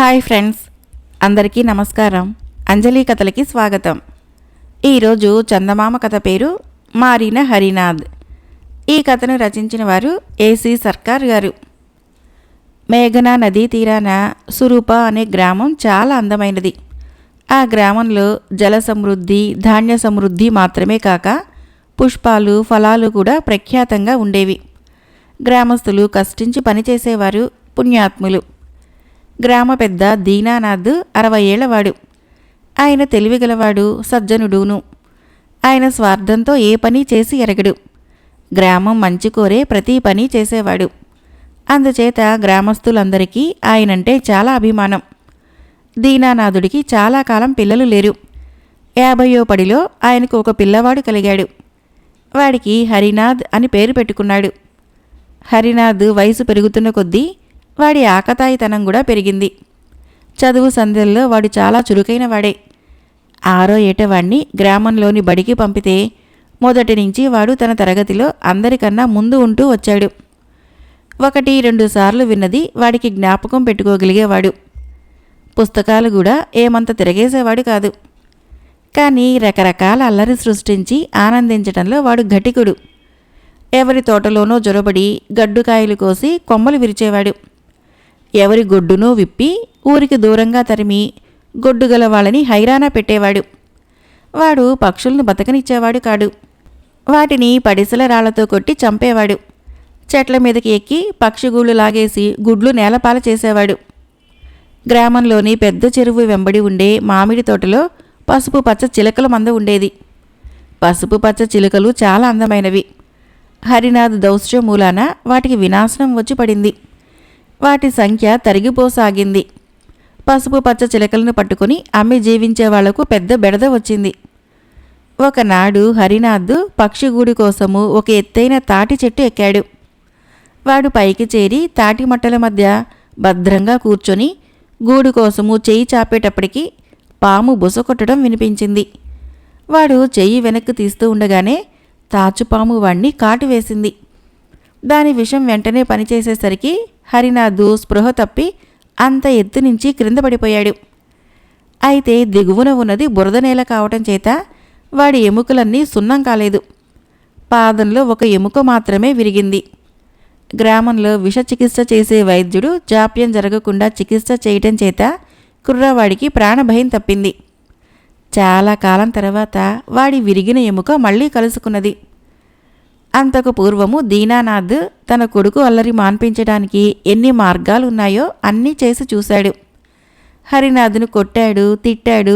Hi friends, అందరికీ నమస్కారం. అంజలి కథలకి స్వాగతం. ఈరోజు చందమామ కథ పేరు మారిన హరినాథ్. ఈ కథను రచించిన వారు ఏసీ సర్కార్ గారు. మేఘనా నదీ తీరాన సురూప అనే గ్రామం చాలా అందమైనది. ఆ గ్రామంలో జల సమృద్ధి, ధాన్య సమృద్ధి మాత్రమే కాక పుష్పాలు, ఫలాలు కూడా ప్రఖ్యాతంగా ఉండేవి. గ్రామస్తులు కష్టించి పనిచేసేవారు, పుణ్యాత్ములు. గ్రామ పెద్ద దీనానాథ్ 60 ఏళ్లవాడు. ఆయన తెలివిగలవాడు, సజ్జనుడును. ఆయన స్వార్థంతో ఏ పని చేసి ఎరగడు. గ్రామం మంచి కోరే ప్రతి పని చేసేవాడు. అందుచేత గ్రామస్తులందరికీ ఆయనంటే చాలా అభిమానం. దీనానాథుడికి చాలా కాలం పిల్లలు లేరు. 50వ పడిలో ఆయనకు ఒక పిల్లవాడు కలిగాడు. వాడికి హరినాథ్ అని పేరు పెట్టుకున్నాడు. హరినాథ్ వయసు పెరుగుతున్న కొద్దీ వాడి ఆకతాయితనం కూడా పెరిగింది. చదువు సంధ్యల్లో వాడు చాలా చురుకైన వాడే. 6వ ఏట వాడిని గ్రామంలోని బడికి పంపితే మొదటి నుంచి వాడు తన తరగతిలో అందరికన్నా ముందు ఉంటూ వచ్చాడు. 1-2 సార్లు విన్నది వాడికి జ్ఞాపకం పెట్టుకోగలిగేవాడు. పుస్తకాలు కూడా ఏమంత తిరగేసేవాడు కాదు. కానీ రకరకాల అల్లరి సృష్టించి ఆనందించటంలో వాడు ఘటికుడు. ఎవరి తోటలోనో జొరబడి గడ్డుకాయలు కోసి కొమ్మలు విరిచేవాడు. ఎవరి గొడ్డునో విప్పి ఊరికి దూరంగా తరిమి గొడ్డుగల వాళ్ళని హైరానా పెట్టేవాడు. వాడు పక్షులను బతకనిచ్చేవాడు కాడు. వాటిని పడిసల రాళ్లతో కొట్టి చంపేవాడు. చెట్ల మీదకి ఎక్కి పక్షిగూళ్ళు లాగేసి గుడ్లు నేలపాల చేసేవాడు. గ్రామంలోని పెద్ద చెరువు వెంబడి ఉండే మామిడి తోటలో పసుపు పచ్చ చిలుకల మంద ఉండేది. పసుపు పచ్చ చిలుకలు చాలా అందమైనవి. హరినాథ్ దౌశ్యం మూలాన వాటికి వినాశనం వచ్చి పడింది. వాటి సంఖ్య తరిగిపోసాగింది. పసుపు పచ్చ చిలకలను పట్టుకుని అమ్మి జీవించే వాళ్లకు పెద్ద బెడద వచ్చింది. ఒకనాడు హరినాథ్ పక్షిగూడి కోసము ఒక ఎత్తైన తాటి చెట్టు ఎక్కాడు. వాడు పైకి చేరి తాటి మట్టల మధ్య భద్రంగా కూర్చొని గూడు కోసము చెయ్యి చాపేటప్పటికి పాము బుసకొట్టడం వినిపించింది. వాడు చెయ్యి వెనక్కి తీస్తూ ఉండగానే తాచుపాము వాణ్ణి కాటు వేసింది. దాని విషం వెంటనే పనిచేసేసరికి హరినాథ్ స్పృహ తప్పి అంత ఎత్తు నుంచి క్రింద పడిపోయాడు. అయితే దిగువన ఉన్నది బురద నేల కావటం చేత వాడి ఎముకలన్నీ సున్నం కాలేదు. పాదంలో ఒక ఎముక మాత్రమే విరిగింది. గ్రామంలో విష చికిత్స చేసే వైద్యుడు జాప్యం జరగకుండా చికిత్స చేయటం చేత కుర్రవాడికి ప్రాణభయం తప్పింది. చాలా కాలం తర్వాత వాడి విరిగిన ఎముక మళ్లీ కలుసుకున్నది. అంతకు పూర్వము దీనానాథ్ తన కొడుకు అల్లరి మాన్పించడానికి ఎన్ని మార్గాలున్నాయో అన్నీ చేసి చూశాడు. హరినాథ్ను కొట్టాడు, తిట్టాడు,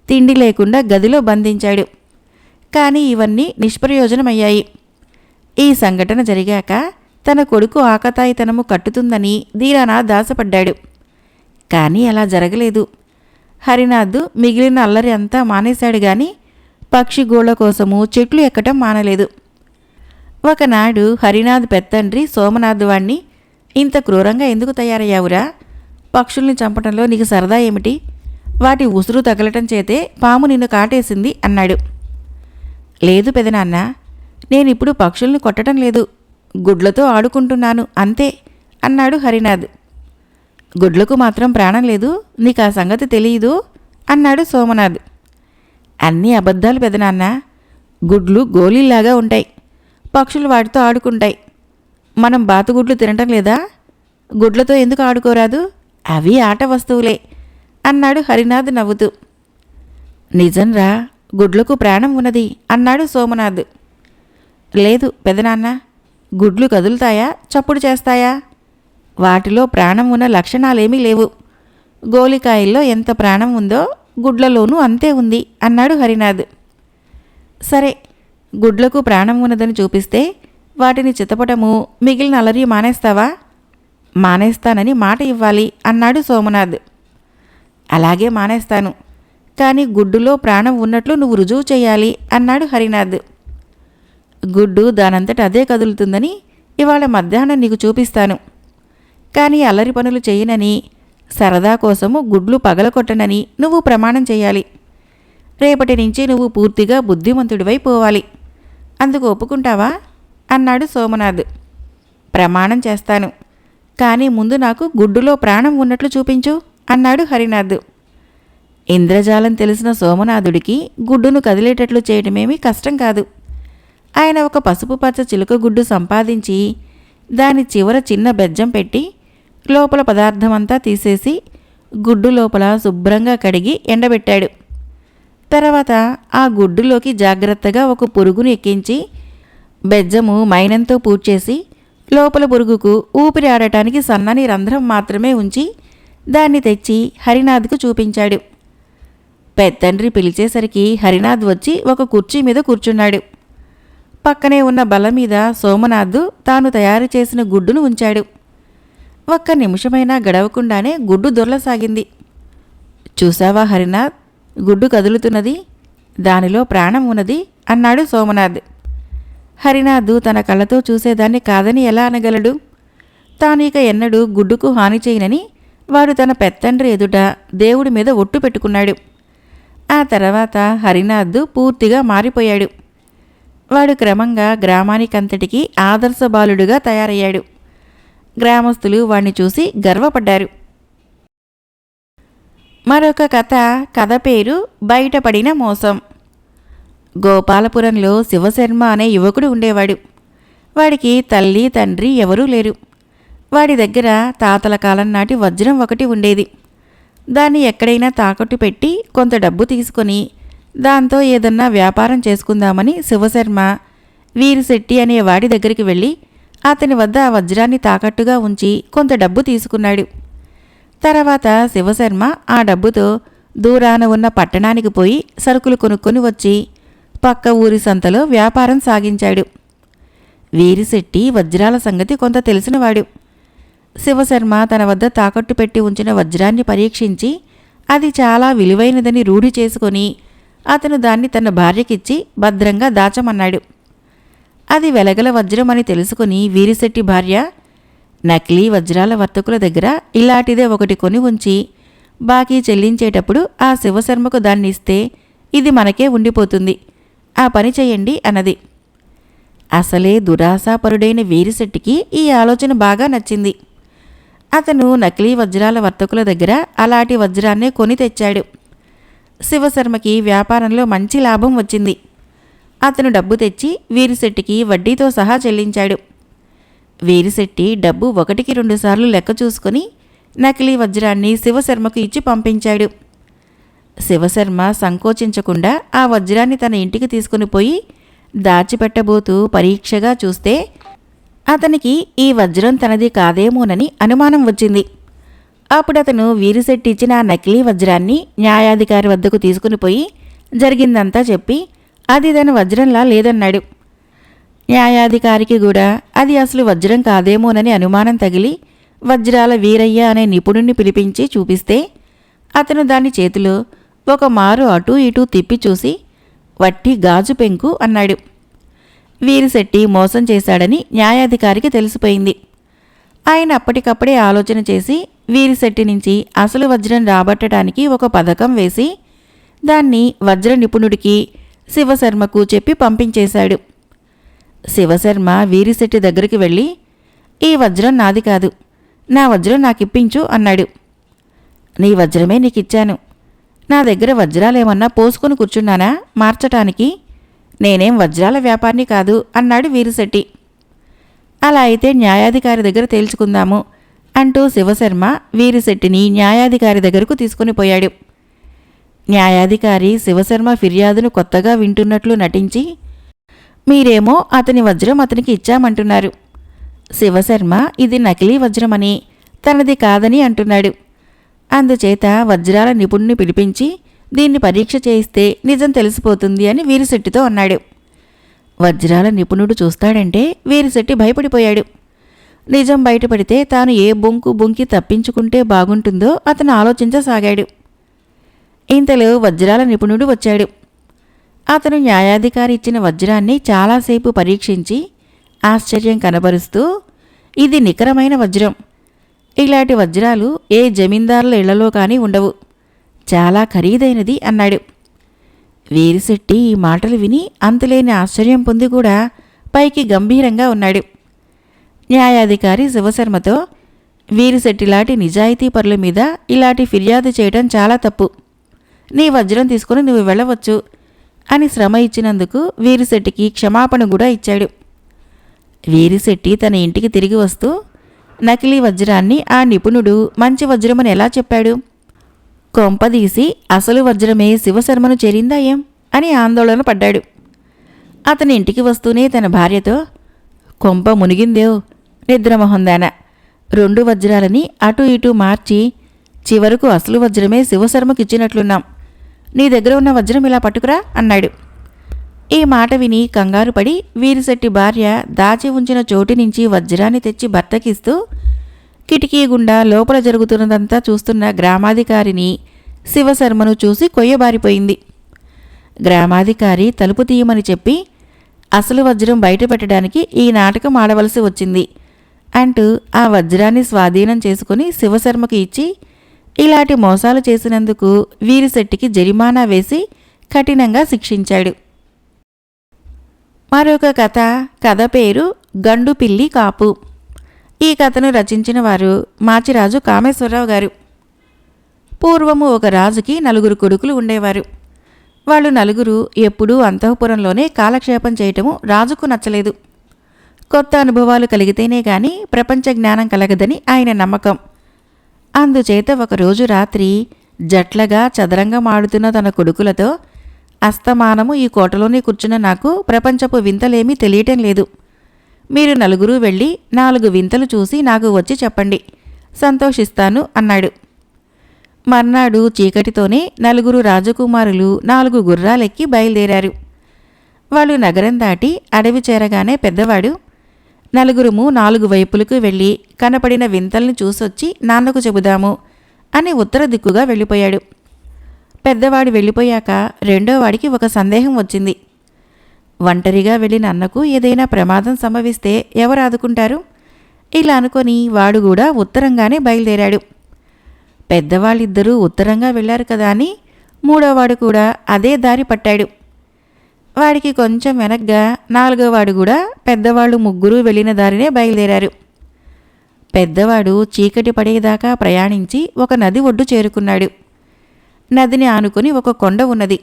తిండి లేకుండా గదిలో బంధించాడు. కానీ ఇవన్నీ నిష్ప్రయోజనమయ్యాయి. ఈ సంఘటన జరిగాక తన కొడుకు ఆకతాయితనము కట్టుతుందని దీనానాథ్ ఆశపడ్డాడు. కానీ అలా జరగలేదు. హరినాథ్ మిగిలిన అల్లరి అంతా మానేశాడు గాని పక్షిగోళ్ల కోసము చెట్లు ఎక్కటం మానలేదు. ఒకనాడు హరినాథ్ పెత్తండ్రి సోమనాథ్ వాణ్ణి, ఇంత క్రూరంగా ఎందుకు తయారయ్యావురా? పక్షుల్ని చంపటంలో నీకు సరదా ఏమిటి? వాటి ఉసురు తగలటం చేతే పాము నిన్ను కాటేసింది అన్నాడు. లేదు పెదనాన్న, నేనిప్పుడు పక్షుల్ని కొట్టడం లేదు, గుడ్లతో ఆడుకుంటున్నాను అంతే అన్నాడు హరినాథ్. గుడ్లకు మాత్రం ప్రాణం లేదు, నీకు ఆ సంగతి తెలియదు అన్నాడు సోమనాథ్. అన్నీ అబద్ధాలు పెదనాన్న. గుడ్లు గోళీల్లాగా ఉంటాయి, పక్షులు వాటితో ఆడుకుంటాయి. మనం బాతుగుడ్లు తినటం లేదా? గుడ్లతో ఎందుకు ఆడుకోరాదు? అవి ఆట వస్తువులే అన్నాడు హరినాథ్ నవ్వుతూ. నిజంరా, గుడ్లకు ప్రాణం ఉన్నది అన్నాడు సోమనాథ్. లేదు పెదనాన్న, గుడ్లు కదులుతాయా, చప్పుడు చేస్తాయా? వాటిలో ప్రాణం ఉన్న లక్షణాలేమీ లేవు. గోలికాయల్లో ఎంత ప్రాణం ఉందో గుడ్లలోనూ అంతే ఉంది అన్నాడు హరినాథ్. సరే, గుడ్లకు ప్రాణం ఉన్నదని చూపిస్తే వాటిని చితపటము, మిగిలిన అలరి మానేస్తావా? మానేస్తానని మాట ఇవ్వాలి అన్నాడు సోమనాథ్. అలాగే మానేస్తాను, కానీ గుడ్డులో ప్రాణం ఉన్నట్లు నువ్వు రుజువు చేయాలి అన్నాడు హరినాథ్. గుడ్డు దానంతట అదే కదులుతుందని ఇవాళ మధ్యాహ్నం నీకు చూపిస్తాను. కానీ అల్లరి పనులు చేయనని, సరదా కోసము గుడ్లు పగలకొట్టనని నువ్వు ప్రమాణం చేయాలి. రేపటి నుంచి నువ్వు పూర్తిగా బుద్ధిమంతుడివై పోవాలి. అందుకు ఒప్పుకుంటావా అన్నాడు సోమనాథ్. ప్రమాణం చేస్తాను, కానీ ముందు నాకు గుడ్డులో ప్రాణం ఉన్నట్లు చూపించు అన్నాడు హరినాథ్. ఇంద్రజాలం తెలిసిన సోమనాథుడికి గుడ్డును కదిలేటట్లు చేయటమేమీ కష్టం కాదు. ఆయన ఒక పసుపు పచ్చ చిలుక గుడ్డు సంపాదించి దాని చివర చిన్న బెజ్జం పెట్టి లోపల పదార్థమంతా తీసేసి గుడ్డు లోపల శుభ్రంగా కడిగి ఎండబెట్టాడు. తర్వాత ఆ గుడ్డులోకి జాగ్రత్తగా ఒక పురుగును ఎక్కించి బెజ్జము మైనంతో పూడ్చేసి లోపల పురుగుకు ఊపిరి ఆడటానికి సన్నని రంధ్రం మాత్రమే ఉంచి దాన్ని తెచ్చి హరినాథ్కు చూపించాడు. పెద్దండ్రి పిలిచేసరికి హరినాథ్ వచ్చి ఒక కుర్చీ మీద కూర్చున్నాడు. పక్కనే ఉన్న బల్ల మీద సోమనాథ్ తాను తయారు చేసిన గుడ్డును ఉంచాడు. ఒక్క నిమిషమైనా గడవకుండానే గుడ్డు దొర్లసాగింది. చూసావా హరినాథ్, గుడ్డు కదులుతున్నది, దానిలో ప్రాణం ఉన్నది అన్నాడు సోమనాథ్. హరినాథ్ తన కళ్ళతో చూసేదాన్ని కాదని ఎలా అనగలడు? తాను ఇక ఎన్నడూ గుడ్డుకు హాని చేయనని వాడు తన పెత్తండ్రి ఎదుట దేవుడి మీద ఒట్టు పెట్టుకున్నాడు. ఆ తర్వాత హరినాథ్ పూర్తిగా మారిపోయాడు. వాడు క్రమంగా గ్రామానికంతటికీ ఆదర్శ బాలుడుగా తయారయ్యాడు. గ్రామస్తులు వాణ్ణి చూసి గర్వపడ్డారు. మరొక కథ పేరు బయటపడిన మోసం. గోపాలపురంలో శివశర్మ అనే యువకుడు ఉండేవాడు. వాడికి తల్లి తండ్రి ఎవరూ లేరు. వాడి దగ్గర తాతల కాలం నాటి వజ్రం ఒకటి ఉండేది. దాన్ని ఎక్కడైనా తాకట్టు పెట్టి కొంత డబ్బు తీసుకొని దాంతో ఏదన్నా వ్యాపారం చేసుకుందామని శివశర్మ వీరిశెట్టి అనే వాడి దగ్గరికి వెళ్ళి అతని వద్ద ఆ వజ్రాన్ని తాకట్టుగా ఉంచి కొంత డబ్బు తీసుకున్నాడు. తర్వాత శివశర్మ ఆ డబ్బుతో దూరాన ఉన్న పట్టణానికి పోయి సరుకులు కొనుక్కొని వచ్చి పక్క ఊరి సంతలో వ్యాపారం సాగించాడు. వీరిశెట్టి వజ్రాల సంగతి కొంత తెలిసినవాడు. శివశర్మ తన వద్ద తాకట్టు పెట్టి ఉంచిన వజ్రాన్ని పరీక్షించి అది చాలా విలువైనదని రూఢి చేసుకొని అతను దాన్ని తన భార్యకిచ్చి భద్రంగా దాచమన్నాడు. అది వెలగల వజ్రం అని తెలుసుకుని వీరిశెట్టి భార్య నకిలీ వజ్రాల వర్తకుల దగ్గర ఇలాంటిదే ఒకటి కొని ఉంచి బాకీ చెల్లించేటప్పుడు ఆ శివశర్మకు దాన్ని ఇస్తే ఇది మనకే ఉండిపోతుంది, ఆ పని చెయ్యండి అన్నది. అసలే దురాశాపరుడైన వీరిశెట్టికి ఈ ఆలోచన బాగా నచ్చింది. అతను నకిలీ వజ్రాల వర్తకుల దగ్గర అలాంటి వజ్రాన్నే కొని తెచ్చాడు. శివశర్మకి వ్యాపారంలో మంచి లాభం వచ్చింది. అతను డబ్బు తెచ్చి వీరిశెట్టికి వడ్డీతో సహా చెల్లించాడు. వీరిశెట్టి డబ్బు 1-2 సార్లు లెక్క చూసుకొని నకిలీ వజ్రాన్ని శివశర్మకు ఇచ్చి పంపించాడు. శివశర్మ సంకోచించకుండా ఆ వజ్రాన్ని తన ఇంటికి తీసుకుని పోయి దాచిపెట్టబోతూ పరీక్షగా చూస్తే అతనికి ఈ వజ్రం తనది కాదేమోనని అనుమానం వచ్చింది. అప్పుడతను వీరిశెట్టి ఇచ్చిన ఆ నకిలీ వజ్రాన్ని న్యాయాధికారి వద్దకు తీసుకుని పోయి జరిగిందంతా చెప్పి అది తన వజ్రంలా లేదన్నాడు. న్యాయాధికారికి కూడా అది అసలు వజ్రం కాదేమోనని అనుమానం తగిలి వజ్రాల వీరయ్య అనే నిపుణుణ్ణి పిలిపించి చూపిస్తే అతను దాని చేతిలో ఒక మారు అటూ ఇటూ తిప్పి చూసి వట్టి గాజు పెంకు అన్నాడు. వీరిశెట్టి మోసం చేశాడని న్యాయాధికారికి తెలిసిపోయింది. ఆయన అప్పటికప్పుడే ఆలోచన చేసి వీరిశెట్టి నుంచి అసలు వజ్రం రాబట్టడానికి ఒక పథకం వేసి దాన్ని వజ్ర నిపుణుడికి శివశర్మకు చెప్పి పంపించేశాడు. శివశర్మ వీరిశెట్టి దగ్గరికి వెళ్ళి ఈ వజ్రం నాది కాదు, నా వజ్రం నాకిప్పించు అన్నాడు. నీ వజ్రమే నీకిచ్చాను, నా దగ్గర వజ్రాలేమన్నా పోసుకొని కూర్చున్నానా మార్చటానికి? నేనేం వజ్రాల వ్యాపారిని కాదు అన్నాడు వీరిశెట్టి. అలా అయితే న్యాయాధికారి దగ్గర తేల్చుకుందాము అంటూ శివశర్మ వీరిశెట్టిని న్యాయాధికారి దగ్గరకు తీసుకుని పోయాడు. న్యాయాధికారి శివశర్మ ఫిర్యాదును కొత్తగా వింటున్నట్లు నటించి మీరేమో అతని వజ్రం అతనికి ఇచ్చామంటున్నారు, శివశర్మ ఇది నకిలీ వజ్రమని తనది కాదని అంటున్నాడు. అందుచేత వజ్రాల నిపుణుని పిలిపించి దీన్ని పరీక్ష చేయిస్తే నిజం తెలిసిపోతుంది అని వీరిశెట్టితో అన్నాడు. వజ్రాల నిపుణుడు చూస్తాడంటే వీరిశెట్టి భయపడిపోయాడు. నిజం బయటపడితే తాను ఏ బొంకు బొంకి తప్పించుకుంటే బాగుంటుందో అతను ఆలోచించసాగాడు. ఇంతలో వజ్రాల నిపుణుడు వచ్చాడు. అతను న్యాయాధికారి ఇచ్చిన వజ్రాన్ని చాలాసేపు పరీక్షించి ఆశ్చర్యం కనబరుస్తూ ఇది నికరమైన వజ్రం, ఇలాంటి వజ్రాలు ఏ జమీందారుల ఇళ్లలో కానీ ఉండవు, చాలా ఖరీదైనది అన్నాడు. వీరిశెట్టి ఈ మాటలు విని అంతులేని ఆశ్చర్యం పొంది కూడా పైకి గంభీరంగా ఉన్నాడు. న్యాయాధికారి శివశర్మతో వీరిశెట్టిలాంటి నిజాయితీ పరుల మీద ఇలాంటి ఫిర్యాదు చేయడం చాలా తప్పు. నీ వజ్రం తీసుకుని నువ్వు వెళ్ళవచ్చు అని శ్రమ ఇచ్చినందుకు వీరిశెట్టికి క్షమాపణ కూడా ఇచ్చాడు. వీరిశెట్టి తన ఇంటికి తిరిగి వస్తూ నకిలీ వజ్రాన్ని ఆ నిపుణుడు మంచి వజ్రమని ఎలా చెప్పాడు? కొంపదీసి అసలు వజ్రమే శివశర్మను చేరిందా ఏం అని ఆందోళన పడ్డాడు. అతని ఇంటికి వస్తూనే తన భార్యతో, కొంప మునిగిందేవ్ నిద్రమొహందాన, 2 వజ్రాలని అటూ ఇటూ మార్చి చివరకు అసలు వజ్రమే శివశర్మకిచ్చినట్లున్నాం. నీ దగ్గర ఉన్న వజ్రం ఇలా పట్టుకురా అన్నాడు. ఈ మాట విని కంగారు పడి వీరిశెట్టి భార్య దాచి ఉంచిన చోటు నుంచి వజ్రాన్ని తెచ్చి భర్తకిస్తూ కిటికీ గుండా లోపల జరుగుతున్నదంతా చూస్తున్న గ్రామాధికారిని శివశర్మను చూసి కొయ్యబారిపోయింది. గ్రామాధికారి తలుపు తీయమని చెప్పి అసలు వజ్రం బయటపెట్టడానికి ఈ నాటకం ఆడవలసి వచ్చింది అంటూ ఆ వజ్రాన్ని స్వాధీనం చేసుకుని శివశర్మకి ఇచ్చి ఇలాంటి మోసాలు చేసినందుకు వీరిశెట్టికి జరిమానా వేసి కఠినంగా శిక్షించాడు. మరొక కథ పేరు గండుపిల్లి కాపు. ఈ కథను రచించిన వారు మాచిరాజు కామేశ్వరరావు గారు. పూర్వము ఒక రాజుకి 4 కొడుకులు ఉండేవారు. వాళ్ళు 4 ఎప్పుడూ అంతఃపురంలోనే కాలక్షేపం చేయటము రాజుకు నచ్చలేదు. కొత్త అనుభవాలు కలిగితేనే గాని ప్రపంచ జ్ఞానం కలగదని ఆయన నమ్మకం. అందుచేత ఒకరోజు రాత్రి జట్లగా చదరంగం ఆడుతున్న తన కొడుకులతో, అస్తమానము ఈ కోటలోనే కూర్చున్న నాకు ప్రపంచపు వింతలేమీ తెలియటం లేదు. మీరు 4 వెళ్ళి 4 వింతలు చూసి నాకు వచ్చి చెప్పండి, సంతోషిస్తాను అన్నాడు. మర్నాడు చీకటితోనే 4 రాజకుమారులు 4 గుర్రాలెక్కి బయలుదేరారు. వాళ్ళు నగరం దాటి అడవి చేరగానే పెద్దవాడు, 4 4 వైపులకు వెళ్ళి కనపడిన వింతల్ని చూసొచ్చి నాన్నకు చెబుదాము అని ఉత్తర దిక్కుగా వెళ్ళిపోయాడు. పెద్దవాడు వెళ్ళిపోయాక రెండోవాడికి ఒక సందేహం వచ్చింది. ఒంటరిగా వెళ్ళిన అన్నకు ఏదైనా ప్రమాదం సంభవిస్తే ఎవరు ఆదుకుంటారు? ఇలా అనుకొని వాడు కూడా ఉత్తరంగానే బయలుదేరాడు. పెద్దవాళ్ళిద్దరూ ఉత్తరంగా వెళ్లారు కదా అని మూడోవాడు కూడా అదే దారి పట్టాడు. వాడికి కొంచెం వెనగ్గా 4వవాడు కూడా పెద్దవాళ్ళు 3 వెళ్ళిన దారినే బయలుదేరారు. పెద్దవాడు చీకటి పడేదాకా ప్రయాణించి ఒక నది ఒడ్డు చేరుకున్నాడు. నదిని ఆనుకుని ఒక కొండ ఉన్నది.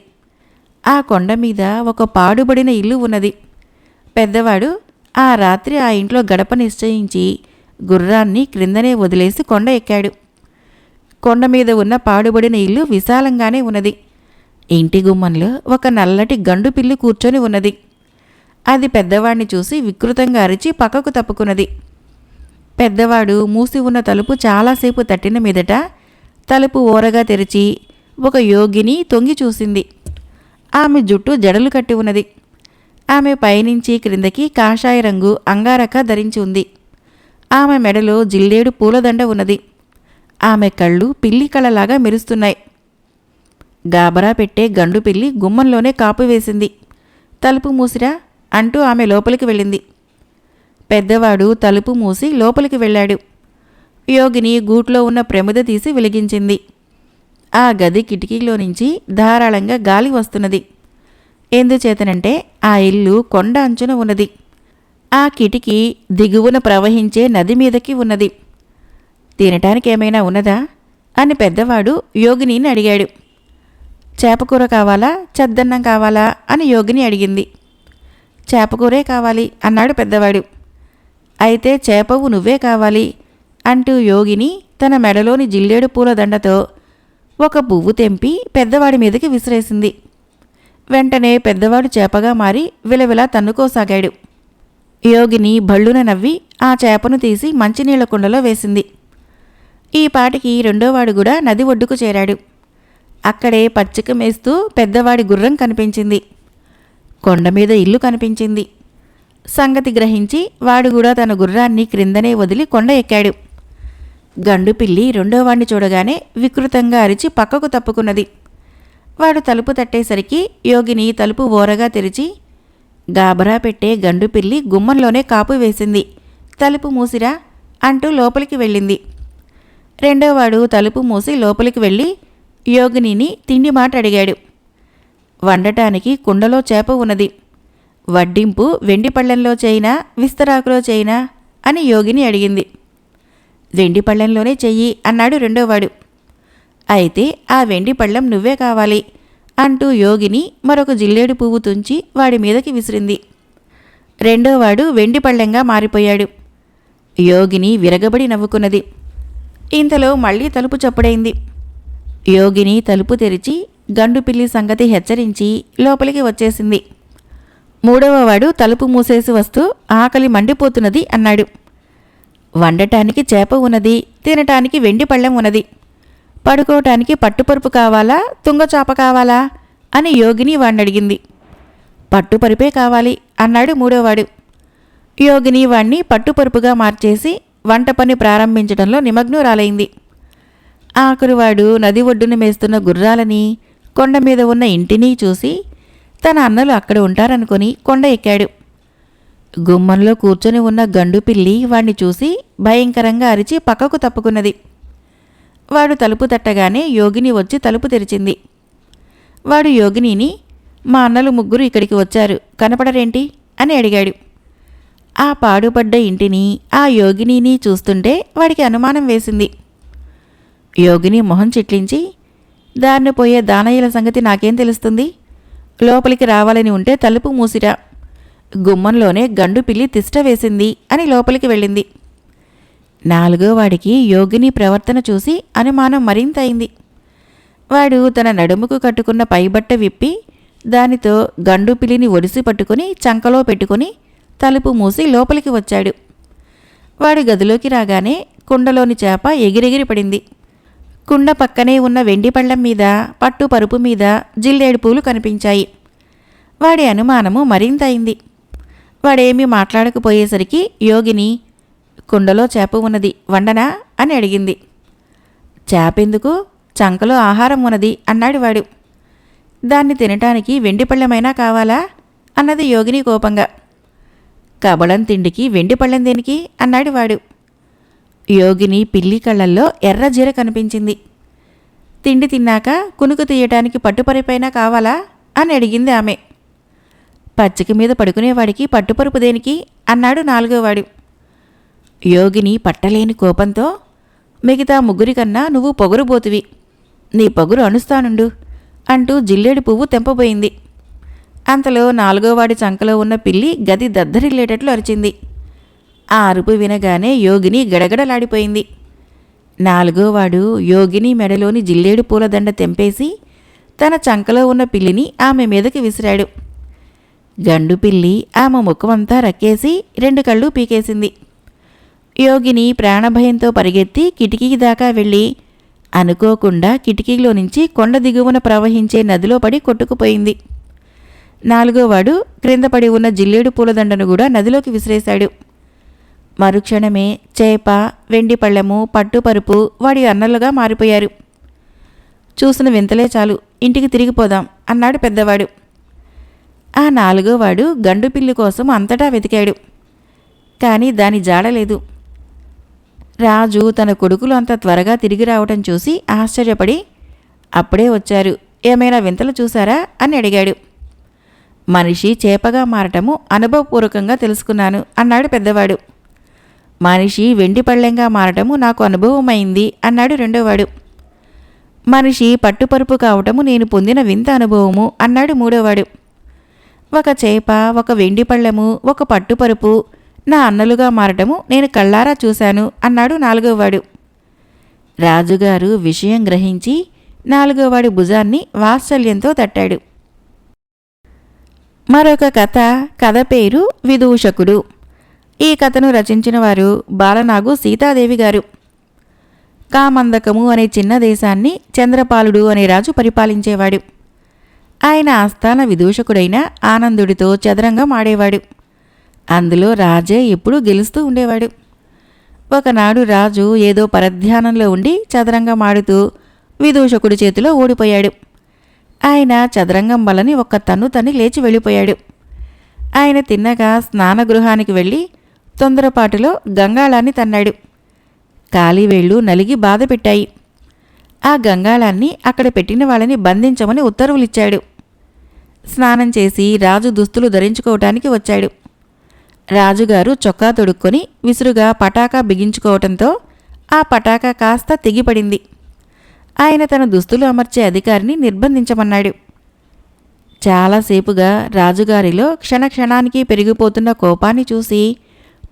ఆ కొండ మీద ఒక పాడుబడిన ఇల్లు ఉన్నది. పెద్దవాడు ఆ రాత్రి ఆ ఇంట్లో గడప నిశ్చయించి గుర్రాన్ని క్రిందనే వదిలేసి కొండ ఎక్కాడు. కొండ మీద ఉన్న పాడుబడిన ఇల్లు విశాలంగానే ఉన్నది. ఇంటి గుమ్మంలో ఒక నల్లటి గండు పిల్లి కూర్చొని ఉన్నది. అది పెద్దవాడిని చూసి వికృతంగా అరిచి పక్కకు తప్పుకున్నది. పెద్దవాడు మూసి ఉన్న తలుపు చాలాసేపు తట్టిన మీదట తలుపు ఓరగా తెరిచి ఒక యోగిని తొంగి చూసింది. ఆమె జుట్టు జడలు కట్టి ఉన్నది. ఆమె పైనుంచి క్రిందకి కాషాయ రంగు అంగారక ధరించి ఉంది. ఆమె మెడలో జిల్లేడు పూలదండ ఉన్నది. ఆమె కళ్ళు పిల్లి కళ్ళలాగా మెరుస్తున్నాయి. గాబరా పెట్టే గండు పిల్లి గుమ్మంలోనే కాపు వేసింది. తలుపు మూసిరా అంటూ ఆమె లోపలికి వెళ్ళింది. పెద్దవాడు తలుపు మూసి లోపలికి వెళ్ళాడు. యోగిని గూట్లో ఉన్న ప్రమిద తీసి వెలిగించింది. ఆ గది కిటికీలో నుంచి ధారాళంగా గాలి వస్తున్నది. ఎందుచేతనంటే ఆ ఇల్లు కొండ అంచున ఉన్నది. ఆ కిటికీ దిగువన ప్రవహించే నది మీదకి ఉన్నది. తినటానికి ఏమైనా ఉన్నదా అని పెద్దవాడు యోగిని అడిగాడు. చేపకూర కావాలా, చద్దన్నం కావాలా అని యోగిని అడిగింది. చేపకూరే కావాలి అన్నాడు పెద్దవాడు. అయితే చేపవు నువ్వే కావాలి అంటూ యోగిని తన మెడలోని జిల్లేడు పూల దండతో ఒక పువ్వు తెంపి పెద్దవాడి మీదకి విసిరేసింది. వెంటనే పెద్దవాడు చేపగా మారి విలవిలా తన్నుకోసాగాడు. యోగిని భళ్ళున నవ్వి ఆ చేపను తీసి మంచినీళ్ల కుండలో వేసింది. ఈ పాటికి రెండోవాడు కూడా నది ఒడ్డుకు చేరాడు. అక్కడే పచ్చిక మేస్తూ పెద్దవాడి గుర్రం కనిపించింది. కొండ మీద ఇల్లు కనిపించింది. సంగతి గ్రహించి వాడు కూడా తన గుర్రాన్ని క్రిందనే వదిలి కొండ ఎక్కాడు. గండు పిల్లి రెండోవాడిని చూడగానే వికృతంగా అరిచి పక్కకు తప్పుకున్నది. వాడు తలుపు తట్టేసరికి యోగిని తలుపు ఓరగా తెరిచి, గాబరా పెట్టే గండు పిల్లి గుమ్మంలోనే కాపు వేసింది, తలుపు మూసిరా అంటూ లోపలికి వెళ్ళింది. రెండోవాడు తలుపు మూసి లోపలికి వెళ్ళి యోగినిని తిండి మాట అడిగాడు. వండటానికి కుండలో చేప ఉన్నది. వడ్డింపు వెండి పళ్ళెంలో చేయినా విస్తరాకులో చేయినా అని యోగిని అడిగింది. వెండి పళ్ళెంలోనే చెయ్యి అన్నాడు రెండోవాడు. అయితే ఆ వెండి పళ్ళెం నువ్వే కావాలి అంటూ యోగిని మరొక జిల్లేడు పువ్వు తుంచి వాడి మీదకి విసిరింది. రెండోవాడు వెండి పళ్ళెంగా మారిపోయాడు. యోగిని విరగబడి నవ్వుకున్నది. ఇంతలో మళ్ళీ తలుపు చప్పుడైంది. యోగిని తలుపు తెరిచి గండుపిల్లి సంగతి హెచ్చరించి లోపలికి వచ్చేసింది. మూడవవాడు తలుపు మూసేసి వస్తూ ఆకలి మండిపోతున్నది అన్నాడు. వండటానికి చేప ఉన్నది, తినటానికి వెండి పళ్ళెం ఉన్నది, పడుకోవటానికి పట్టుపరుపు కావాలా తుంగచాప కావాలా అని యోగిని వాణ్ణడిగింది. పట్టుపరుపే కావాలి అన్నాడు మూడోవాడు. యోగిని వాణ్ణి పట్టుపరుపుగా మార్చేసి వంట పని ప్రారంభించడంలో నిమగ్నురాలైంది. ఆఖరువాడు నది ఒడ్డున మేస్తున్న గుర్రాలని, కొండ మీద ఉన్న ఇంటిని చూసి తన అన్నలు అక్కడ ఉంటారనుకొని కొండ ఎక్కాడు. గుమ్మంలో కూర్చొని ఉన్న గండుపిల్లి వాణ్ణి చూసి భయంకరంగా అరిచి పక్కకు తప్పుకున్నది. వాడు తలుపు తట్టగానే యోగిని వచ్చి తలుపు తెరిచింది. వాడు యోగినిని, మా అన్నలు ముగ్గురు ఇక్కడికి వచ్చారు, కనపడరేంటి అని అడిగాడు. ఆ పాడుపడ్డ ఇంటిని ఆ యోగినిని చూస్తుంటే వాడికి అనుమానం వేసింది. యోగిని మొహం చిట్లించి, దారిన పోయే దానయ్యల సంగతి నాకేం తెలుస్తుంది, లోపలికి రావాలని ఉంటే తలుపు మూసిరా, గుమ్మంలోనే గండుపిల్లి తిష్ట వేసింది అని లోపలికి వెళ్ళింది. నాలుగో వాడికి యోగిని ప్రవర్తన చూసి అనుమానం మరింత అయింది. వాడు తన నడుముకు కట్టుకున్న పైబట్ట విప్పి దానితో గండుపిల్లిని ఒడిసి పట్టుకుని చంకలో పెట్టుకుని తలుపు మూసి లోపలికి వచ్చాడు. వాడి గదిలోకి రాగానే కుండలోని చేప ఎగిరెగిరి పడింది. కుండ పక్కనే ఉన్న వెండి పళ్ళెం మీద, పట్టు పరుపు మీద జిల్లేడు పూలు కనిపించాయి. వాడి అనుమానము మరింత అయింది. వాడేమీ మాట్లాడకపోయేసరికి యోగిని, కుండలో చేప ఉన్నది, వండనా అని అడిగింది. చేపెందుకు, చంకలో ఆహారం ఉన్నది అన్నాడు వాడు. దాన్ని తినటానికి వెండి పళ్ళెమైనా కావాలా అన్నది యోగిని కోపంగా. కబళం తిండికి వెండి పళ్ళెం దేనికి అన్నాడు వాడు. యోగిని పిల్లి కళ్ళల్లో ఎర్రజీర కనిపించింది. తిండి తిన్నాక కునుకు తీయటానికి పట్టుపరుపైనా కావాలా అని అడిగింది ఆమె. పచ్చిక మీద పడుకునేవాడికి పట్టుపరుపు దేనికి అన్నాడు నాలుగోవాడు. యోగిని పట్టలేని కోపంతో, మిగతా ముగ్గురికన్నా నువ్వు పొగరుబోతువి, నీ పొగరు అణుస్తానుండు అంటూ జిల్లేడు పువ్వు తెంపబోయింది. అంతలో నాలుగోవాడి చంకలో ఉన్న పిల్లి గది దద్దరిల్లేటట్లు అరిచింది. ఆ అరుపు వినగానే యోగిని గడగడలాడిపోయింది. నాలుగోవాడు యోగిని మెడలోని జిల్లేడు పూలదండ తెంపేసి తన చంకలో ఉన్న పిల్లిని ఆమె మీదకి విసిరాడు. గండుపిల్లి ఆమె ముఖమంతా రక్కేసి 2 కళ్ళు పీకేసింది. యోగిని ప్రాణభయంతో పరిగెత్తి కిటికీ దాకా వెళ్ళి అనుకోకుండా కిటికీలో నుంచి కొండ దిగువన ప్రవహించే నదిలో పడి కొట్టుకుపోయింది. నాలుగోవాడు క్రింద పడి ఉన్న జిల్లేడు పూలదండను కూడా నదిలోకి విసిరేశాడు. మరుక్షణమే చేప, వెండి పళ్ళెము, పట్టుపరుపు వాడి అన్నలుగా మారిపోయారు. చూసిన వింతలే చాలు, ఇంటికి తిరిగిపోదాం అన్నాడు పెద్దవాడు. ఆ నాలుగోవాడు గండుపిల్లి కోసం అంతటా వెతికాడు. కానీ దాని జాడలేదు. రాజు తన కొడుకులు అంత త్వరగా తిరిగి రావటం చూసి ఆశ్చర్యపడి, అప్పుడే వచ్చారు, ఏమైనా వింతలు చూశారా అని అడిగాడు. మనిషి చేపగా మారటము అనుభవపూర్వకంగా తెలుసుకున్నాను అన్నాడు పెద్దవాడు. మనిషి వెండి పళ్ళెంగా మారటము నాకు అనుభవమైంది అన్నాడు రెండోవాడు. మనిషి పట్టుపరుపు కావటము నేను పొందిన వింత అనుభవము అన్నాడు మూడోవాడు. ఒక చేప, ఒక వెండి పళ్ళెము, ఒక పట్టుపరుపు నా అన్నలుగా మారటము నేను కళ్ళారా చూశాను అన్నాడు నాలుగోవాడు. రాజుగారు విషయం గ్రహించి నాలుగోవాడి భుజాన్ని వాత్సల్యంతో తట్టాడు. మరొక కథ పేరు విదూషకుడు. ఈ కథను రచించిన వారు బాలనాగు సీతాదేవి గారు. కామందకము అనే చిన్న దేశాన్ని చంద్రపాలుడు అనే రాజు పరిపాలించేవాడు. ఆయన ఆస్థాన విదూషకుడైన ఆనందుడితో చదరంగం ఆడేవాడు. అందులో రాజే ఎప్పుడూ గెలుస్తూ ఉండేవాడు. ఒకనాడు రాజు ఏదో పరధ్యానంలో ఉండి చదరంగం ఆడుతూ విదూషకుడి చేతిలో ఓడిపోయాడు. ఆయన చదరంగం వలని ఒక్క తన్ను తన్ని లేచి వెళ్ళిపోయాడు. ఆయన తిన్నగా స్నానగృహానికి వెళ్ళి తొందరపాటులో గంగాళాన్ని తన్నాడు. కాలివేళ్లు నలిగి బాధ పెట్టాయి. ఆ గంగాళాన్ని అక్కడ పెట్టిన వాళ్ళని బంధించమని ఉత్తర్వులిచ్చాడు. స్నానం చేసి రాజు దుస్తులు ధరించుకోవటానికి వచ్చాడు. రాజుగారు చొక్కా తొడుక్కొని విసురుగా పటాకా బిగించుకోవటంతో ఆ పటాకా కాస్త తెగిపడింది. ఆయన తన దుస్తులు అమర్చే అధికారిని నిర్బంధించమన్నాడు. చాలాసేపుగా రాజుగారిలో క్షణక్షణానికి పెరిగిపోతున్న కోపాన్ని చూసి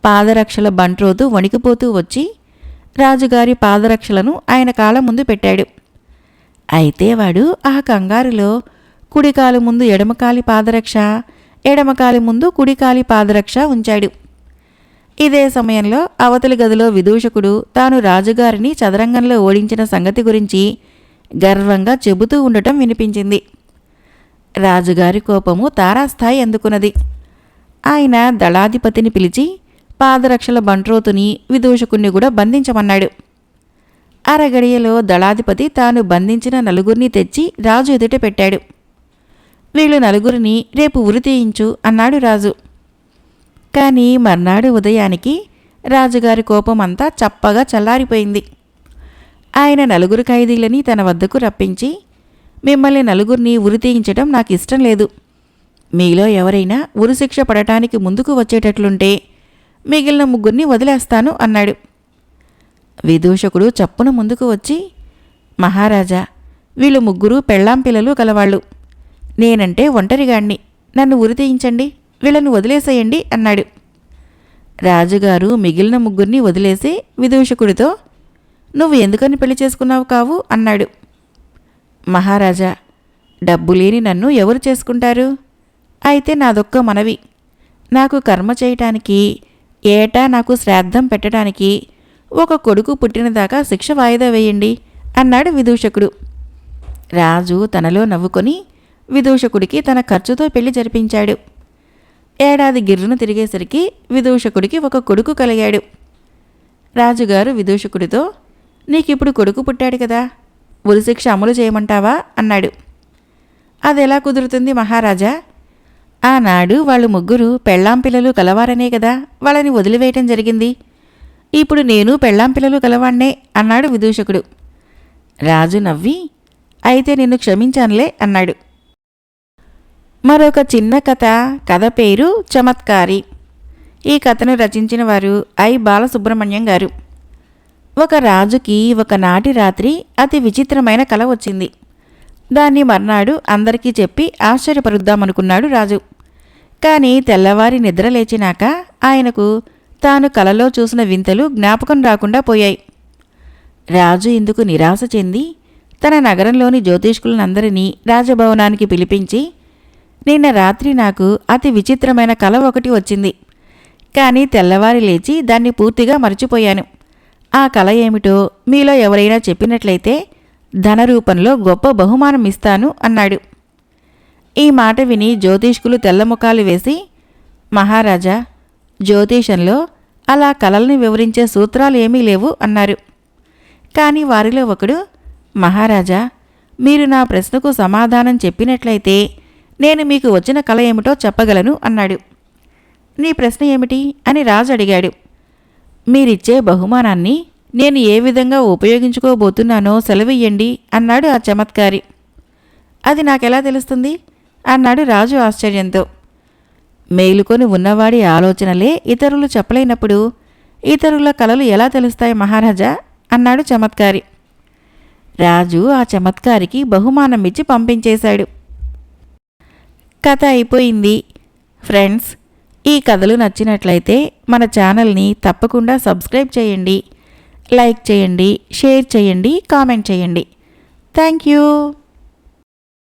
పాదరక్షల బంట్రోతు వణికిపోతూ వచ్చి రాజుగారి పాదరక్షలను ఆయన కాళ్ళ ముందు పెట్టాడు. అయితే వాడు ఆ కంగారులో కుడికాలు ముందు ఎడమకాలి పాదరక్ష, ఎడమకాలి ముందు కుడికాలి పాదరక్ష ఉంచాడు. ఇదే సమయంలో అవతలి గదిలో విదూషకుడు తాను రాజుగారిని చదరంగంలో ఓడించిన సంగతి గురించి గర్వంగా చెబుతూ ఉండటం వినిపించింది. రాజుగారి కోపము తారాస్థాయి అందుకున్నది. ఆయన దళాధిపతిని పిలిచి పాదరక్షల బంట్రోతుని విదూషకుణ్ణి కూడా బంధించమన్నాడు. అరగడియలో దళాధిపతి తాను బంధించిన నలుగురిని తెచ్చి రాజు ఎదుట పెట్టాడు. వీళ్ళు నలుగురిని రేపు ఉరి తీయించు అన్నాడు రాజు. కానీ మర్నాడు ఉదయానికి రాజుగారి కోపమంతా చప్పగా చల్లారిపోయింది. ఆయన నలుగురు ఖైదీలని తన వద్దకు రప్పించి, మిమ్మల్ని నలుగురిని ఉరి తీయించడం నాకు ఇష్టం లేదు. మీలో ఎవరైనా ఉరిశిక్ష పడటానికి ముందుకు వచ్చేటట్లుంటే మిగిలిన ముగ్గురిని వదిలేస్తాను అన్నాడు. విదూషకుడు చప్పున ముందుకు వచ్చి, మహారాజా, వీళ్ళు ముగ్గురు పెళ్ళాం పిల్లలు కలవాళ్ళు. నేనంటే ఒంటరిగాణ్ణి, నన్ను ఉరి తీయించండి, వీళ్ళను వదిలేసేయండి అన్నాడు. రాజుగారు మిగిలిన ముగ్గురిని వదిలేసి విదూషకుడితో, నువ్వు ఎందుకని పెళ్లి చేసుకున్నావు కావు అన్నాడు. మహారాజా, డబ్బు లేని నన్ను ఎవరు చేసుకుంటారు? అయితే నాదొక్క మనవి, నాకు కర్మ చేయటానికి, ఏటా నాకు శ్రాద్ధం పెట్టడానికి ఒక కొడుకు పుట్టినదాకా శిక్ష వాయిదా వేయండి అన్నాడు విదూషకుడు. రాజు తనలో నవ్వుకొని విదూషకుడికి తన ఖర్చుతో పెళ్లి జరిపించాడు. ఏడాది గిర్రును తిరిగేసరికి విదూషకుడికి ఒక కొడుకు కలిగాడు. రాజుగారు విదూషకుడితో, నీకిప్పుడు కొడుకు పుట్టాడు కదా, ఉరిశిక్ష అమలు చేయమంటావా అన్నాడు. అదెలా కుదురుతుంది మహారాజా? ఆనాడు వాళ్ళు ముగ్గురు పెళ్ళాం పిల్లలు కలవారనే కదా వాళ్ళని వదిలివేయటం జరిగింది. ఇప్పుడు నేను పెళ్ళాం పిల్లలు కలవాణ్ణే అన్నాడు విదూషకుడు. రాజు నవ్వి, అయితే నిన్ను క్షమించానులే అన్నాడు. మరొక చిన్న కథ పేరు చమత్కారి. ఈ కథను రచించిన వారు ఐ బాలసుబ్రహ్మణ్యం గారు. ఒక రాజుకి ఒకనాటి రాత్రి అతి విచిత్రమైన కల వచ్చింది. దాన్ని మర్నాడు అందరికీ చెప్పి ఆశ్చర్యపరుద్దామనుకున్నాడు రాజు. కానీ తెల్లవారి నిద్రలేచినాక ఆయనకు తాను కలలో చూసిన వింతలు జ్ఞాపకం రాకుండా పోయాయి. రాజు ఇందుకు నిరాశ చెంది తన నగరంలోని జ్యోతిష్కులనందరినీ రాజభవనానికి పిలిపించి, నిన్న రాత్రి నాకు అతి విచిత్రమైన కల ఒకటి వచ్చింది. కానీ తెల్లవారి లేచి దాన్ని పూర్తిగా మర్చిపోయాను. ఆ కల ఏమిటో మీలో ఎవరైనా చెప్పినట్లయితే ధన రూపంలో గొప్ప బహుమానం ఇస్తాను అన్నాడు. ఈ మాట విని జ్యోతిష్కులు తెల్లముఖాలు వేసి, మహారాజా, జ్యోతిషంలో అలా కలల్ని వివరించే సూత్రాలు ఏమీ లేవు అన్నారు. కానీ వారిలో ఒకడు, మహారాజా, మీరు నా ప్రశ్నకు సమాధానం చెప్పినట్లయితే నేను మీకు వచ్చిన కల ఏమిటో చెప్పగలను అన్నాడు. నీ ప్రశ్న ఏమిటి అని రాజు అడిగాడు. మీరిచ్చే బహుమానాన్ని నేను ఏ విధంగా ఉపయోగించుకోబోతున్నానో సెలవియ్యండి అన్నాడు ఆ చమత్కారి. అది నాకెలా తెలుస్తుంది అన్నాడు రాజు ఆశ్చర్యంతో. మేలుకొని ఉన్నవాడి ఆలోచనలే ఇతరులు చెప్పలేనప్పుడు ఇతరుల కలలు ఎలా తెలుస్తాయి మహారాజా అన్నాడు చమత్కారి. రాజు ఆ చమత్కారికి బహుమానం ఇచ్చి పంపించేశాడు. కథ అయిపోయింది. ఫ్రెండ్స్, ఈ కథలు నచ్చినట్లయితే మన ఛానల్ని తప్పకుండా సబ్స్క్రైబ్ చేయండి, లైక్ చేయండి, షేర్ చేయండి, కామెంట్ చేయండి. Thank you.